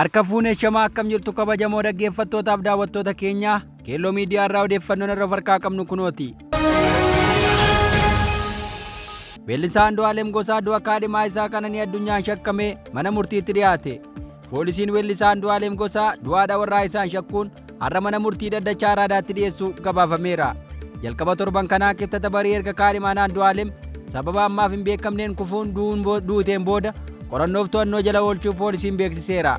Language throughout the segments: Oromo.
Harka fuunee shamaa akkam jirtu kabajamoo dhaggeeffattootaaf daawwattoota keenya Keelloo Miidiyaa irraa odeeffannoon irra farkaa qabnu kunooti. Weellisaa Andu'aalem Gosaa du'a kaadhimaa isaa Qananii Addunyaan shakkamee mana murtiitti dhiyaate. Poolisiin weellisaa Andu'aalem Gosaa du'aadha warraa isaan shakkuun har'a mana murtii dhaddacha Araadaatti dhiyeessuu gabaafameera. Jalqaba torban kanaa kibxata barii erga kaadhimaan Andu'aalem sababa ammaaf hin beekamneen kufuun duuteen booda qorannoof to'annoo jala oolchuu poolisiin beeksiseera.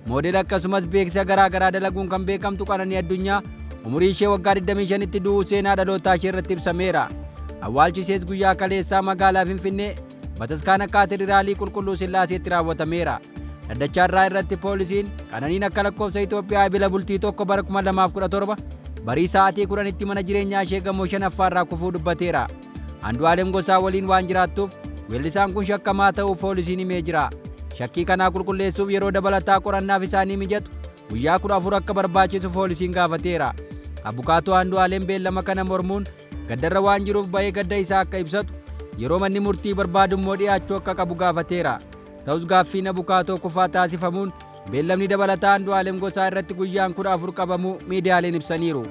Moodel akkasumas beeksisa garaa garaa dalaguun kan beekamtu Qananii Addunyaa umurii ishee waggaa 25tti du'uu seenaa dhalootaa ishee irratti ibsameera. Awwaalchi ishees guyyaa kaleessaa magaalaa Finfinnee Bataskaana Kaatedraalii Qulqulluu Sillaaseetti raawwatameera. Dhaddacha irraa irratti poolisiin Qananiin akka lakkoofsa Itoophiyaa bila bultii tokko bara 2017 barii sa'aatii 10tti mana jireenyaa ishee gamoo 5ffaarraa kufuu dubbateera. Andu'aalem Gosaa waliin waan jiraattuuf weellisaan kun shakkamaa ta'uu poolisiin himee jira. Shakkii kanaa qulqulleessuuf yeroo dabalataa qorannaaf isaanii mijatu guyyaa 14 akka barbaachisu poolisiin gaafateera. Abukaatoo Andu'aalem beellama kana mormuun gaddarra waan jiruuf ba'ee gadda isaa akka ibsatu yeroo manni murtii barbaadu immoo dhiyaachuu akka qabu gaafateera. Ta'us gaaffiin abukaatoo kufaa taasifamuun beellamni dabalataa Andu'aalem Gosaa irratti guyyaan 14 qabamuu miidiyaaleen ibsaniiru.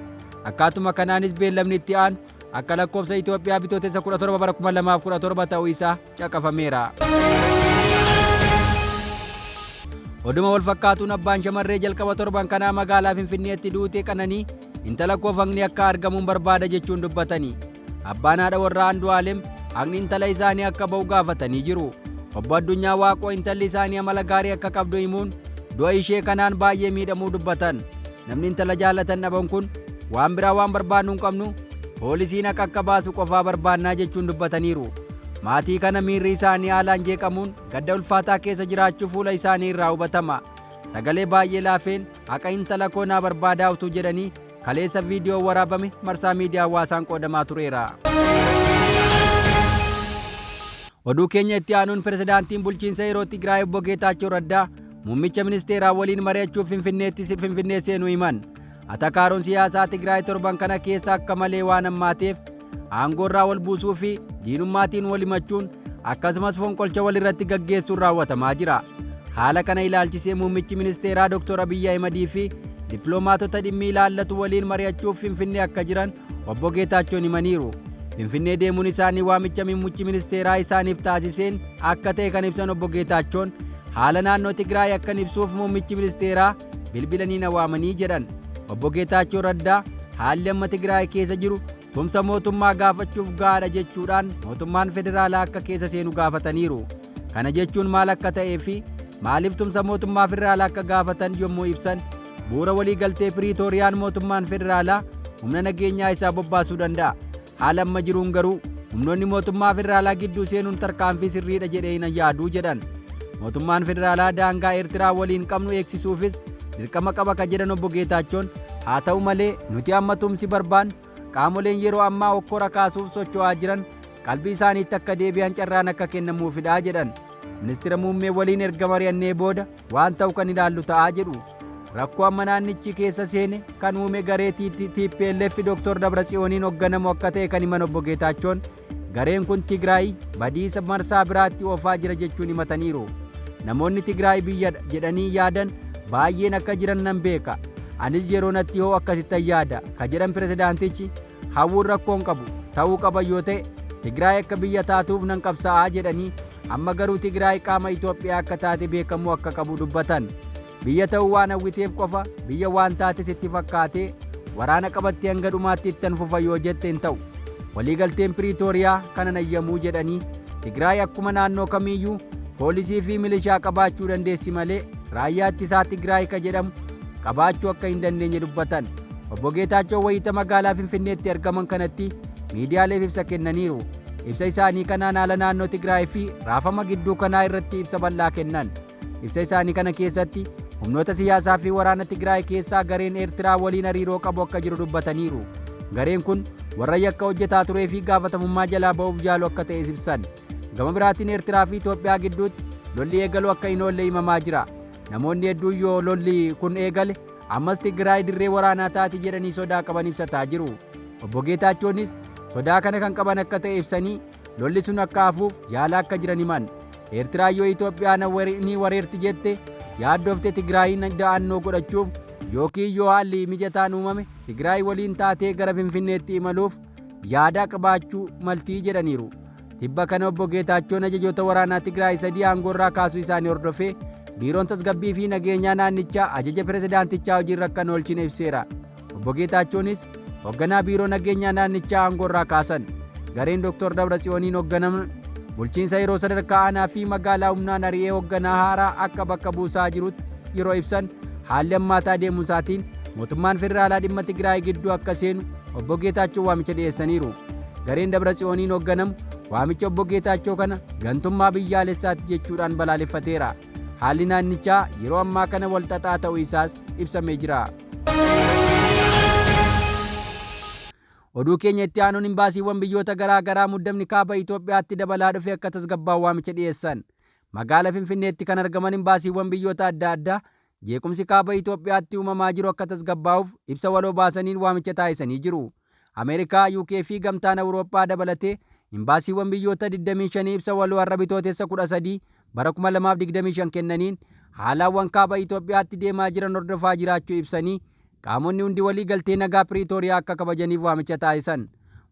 Akkaatuma kanaanis beellamni itti aanu akka lakkoofsa Itoophiyaa bitootessa 17 bara 2017 ta'uu isaa caqafameera. Oduma wal fakkaatuun abbaan shamarree jalqaba torban kanaa magaalaa Finfinneetti duutee Qananii intala koo haqni akka argamuun barbaada jechuun dubbatanii. Abbaan haadha warraa Andu'aalem haqni intala isaanii akka ba'u gaafatanii jiru. Obbo Addunyaa Waaqoo intalli isaanii amala gaarii akka qabdu himuun du'a ishee kanaan baay'ee miidhamuu dubbatan. Namni intala jaalatan dhaban kun waan biraa waan barbaannu hin qabnu poolisiin akka baasu qofaa barbaannaa jechuun dubbataniiru. Maatii kana miirri isaanii haalaan jeeqamuun gadda ulfaataa keessa jiraachuu fuula isaanii irraa hubatama. Sagalee baay'ee laafeen haqa intala koo naa barbaadaa utuu jedhanii kaleessa viidiyoo waraabame marsaa miidiyaa hawaasaan qoodamaa tureera. Oduu keenya itti aanuun pirezidaantiin bulchiinsa yeroo Tigraay obbo Geetaachoo Raddaa muummicha ministeeraa waliin mari'achuuf Finfinnee seenuu himan. Atakaaroon siyaasaa Tigraay torban kana keessa akka malee waan hammaateef aangoorraa wal buusuu fi diinummaatiin wal himachuun akkasumas fonqolcha walirratti gaggeessuun raawwatamaa jira. Haala kana ilaalchisee muummichi ministeeraa Dr. Abiyyi Ahimad fi dippiloomaatota dhimmi ilaallatu waliin mari'achuuf Finfinnee akka jiran obbo Geetaachoon himaniiru. Finfinnee deemuun isaanii waamicha muummichi ministeeraa isaaniif taasiseen akka ta'e kan ibsan obbo Geetaachoon haala naannoo Tigraay akka ibsuuf muummichi ministeeraa bilbilanii na waamanii jedhan. Obbo Geetaachoo Raddaa haalli amma Tigraay keessa jiru tumsa mootummaa gaafachuuf gaadha jechuudhaan mootummaan federaalaa akka keessa seenu gaafataniiru. Kana jechuun maal akka ta'ee fi maaliif tumsa mootummaa federaalaa akka gaafatan yommuu ibsan bu'uura waliigaltee Piriitooriyaan mootummaan federaalaa humna nageenyaa isaa bobbaasuu danda'a. Haala amma jiruun garuu humnoonni mootummaa federaalaa gidduu seenuun tarkaanfii sirriidha jedhee hin yaaduu jedhan. Mootummaan federaalaa daangaa Eertiraa waliin qabnu eegsisuufis dirqama qaba ka jedhan obbo Geetaachoon haa ta'u malee nuti amma tumsi barbaannu qaamoleen yeroo ammaa hokkora kaasuuf socho'aa jiran qalbii isaaniitti akka deebi'an carraan akka kennamuufidha jedhan. Ministeera muummee waliin erga mari'annee booda waan ta'u kan ilaallu ta'aa jedhu. Rakkoo amma naannichi keessa seene kan uume garee TPLF Dr. Dabratsiyooniin hoogganamu akka ta'e kan himan obbo Geetaachoon gareen kun Tigraay badiisa marsaa biraatti oofaa jira jechuun himataniiru. Namoonni Tigraay biyya jedhanii yaadan baay'een akka jiran nan beeka. Anis yeroo natti hoo akkasittan yaada ka jedhan pirezidaantichi hawwuun rakkoon qabu ta'uu qaba yoo ta'e Tigraay akka biyya taatuuf nan qabsaa'aa jedhanii amma garuu Tigraay qaama Itoophiyaa akka taate beekamuu akka qabu dubbatan. Biyya ta'uu waan hawwiteef qofa biyya waan taates itti fakkaatee waraana qabattee hanga dhumaatti ittan fufa yoo jette hin ta'u. Waliigalteen Piriitooriyaa kana nayyamuu jedhanii Tigraay akkuma naannoo kamiiyyuu poolisii fi milishaa qabaachuu dandeessi malee raayyaa ittisaa Tigraay ka jedhamu qabaachuu akka hin dandeenye dubbatan. Obbo Geetaachoo wayita magaalaa Finfinneetti argaman kanatti miidiyaaleef ibsa kennaniiru. Ibsa isaanii kanaan haala naannoo Tigraay fi raafama gidduu kanaa irratti ibsa bal'aa kennan. Ibsa isaanii kana keessatti humnoota siyaasaa fi waraana Tigraay keessaa gareen Eertiraa waliin hariiroo qabu akka jiru dubbataniiru. Gareen kun warra yakka hojjetaa turee fi gaafatamummaa jalaa ba'uuf jaalu akka ta'e ibsan. Gama biraatiin Eertiraa fi Itoophiyaa gidduutti lolli eegaluu akka hin oolle himamaa jira. Namoonni hedduun yoo lolli kun eegale ammas Tigraay dirree waraanaa taati jedhanii sodaa qaban ibsataa jiru. Obbo Geetaachoonis sodaa kana kan qaban akka ta'e ibsanii lolli sun akka hafuuf yaalaa akka jiran himan. Eertiraa yoo Itoophiyaa ni wareerti jette yaaddofte Tigraayin da'annoo godhachuuf yookiin yoo haalli mijataan uumame Tigraay waliin taatee gara Finfinneetti imaluuf yaada qabaachuu maltii jedhaniiru. Tibba kana obbo Geetaachoon ajajoota waraanaa Tigraay 3 aangoorraa kaasuu isaanii hordofee biiroon tasgabbii fi nageenyaa naannichaa ajaja pirezidaantichaa hojiirra akka oolchine ibseera. Obbo Geetaachoonis hoogganaa biiroo nageenyaa naannichaa aangoorraa kaasan. Gareen Dr. Dabratsiyooniin hoogganamu bulchiinsa yeroo sadarkaa aanaa fi magaalaa humnaan ari'ee hoogganaa haaraa akka bakka buusaa jirutti yeroo ibsan haalli hammaataa deemuu isaatiin mootummaan federaalaa dhimma Tigraay gidduu akka seenu obbo Geetaachoo waamicha dhiyeessaniiru. Gareen Dabratsiyooniin hoogganamu waamicha obbo Geetaachoo kana gantummaa biyyaalessaati jechuudhaan balaaleffateera. Haalli naannichaa yeroo ammaa kana walxaxaa ta'uu isaas ibsamee jira. Oduu keenya itti aanuun imbaasiiwwan biyyoota garaa garaa muddamni kaaba Itoophiyaatti dabalaa dhufe akka tasgabbaa'u waamicha dhiyeessan. Magaalaa Finfinneetti kan argaman imbaasiiwwan biyyoota adda addaa jeequmsi kaaba Itoophiyaatti uumamaa jiru akka tasgabbaa'uuf ibsa waloo baasaniin waamicha taasisanii jiru. Ameerikaa, UK fi gamtaan Awurooppaa dabalatee imbaasiiwwan biyyoota 25 ibsa waloo har'a bitootessa 13 bara 2025 kennaniin haalawwan kaaba Itoophiyaatti deemaa jiran hordofaa jiraachuu ibsanii qaamonni hundi walii galtee nagaa Piriitooriyaa akka kabajaniif waamicha taasisan.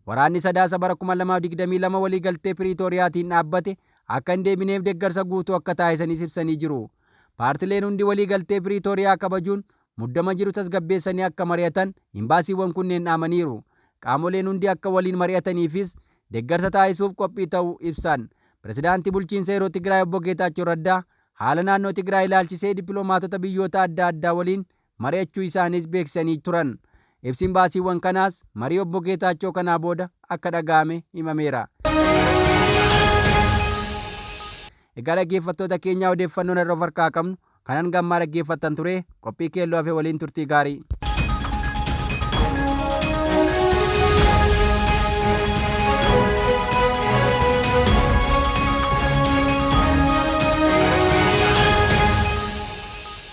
Waraanni Sadaasa bara 2022 walii galtee Piriitooriyaatiin dhaabbate akka hin deebineef deeggarsa guutuu akka taasisanis ibsanii jiru. Paartileen hundi walii galtee Piriitooriyaa kabajuun muddama jiru tasgabbeessanii akka mari'atan imbaasiiwwan kunneen dhaamaniiru. Qaamoleen hundi akka waliin mari'ataniifis deeggarsa taasisuuf qophii ta'uu ibsan. Pirezidaantii bulchiinsa yeroo Tigraay obbo Geetaachoo Raddaa haala naannoo Tigraay ilaalchisee dippiloomaatota biyyoota adda addaa waliin mari'achuu isaanis beeksisanii turan. Ibsi imbaasiiwwan kanaas marii obbo Geetaachoo kanaa booda akka dhaga'ame himameera. Egaa dhaggeeffattoota keenyaa odeeffannoon irra of harkaa qabnu kanan gammaa dhaggeeffattan ture qophii keelloo hafe waliin turtii gaarii.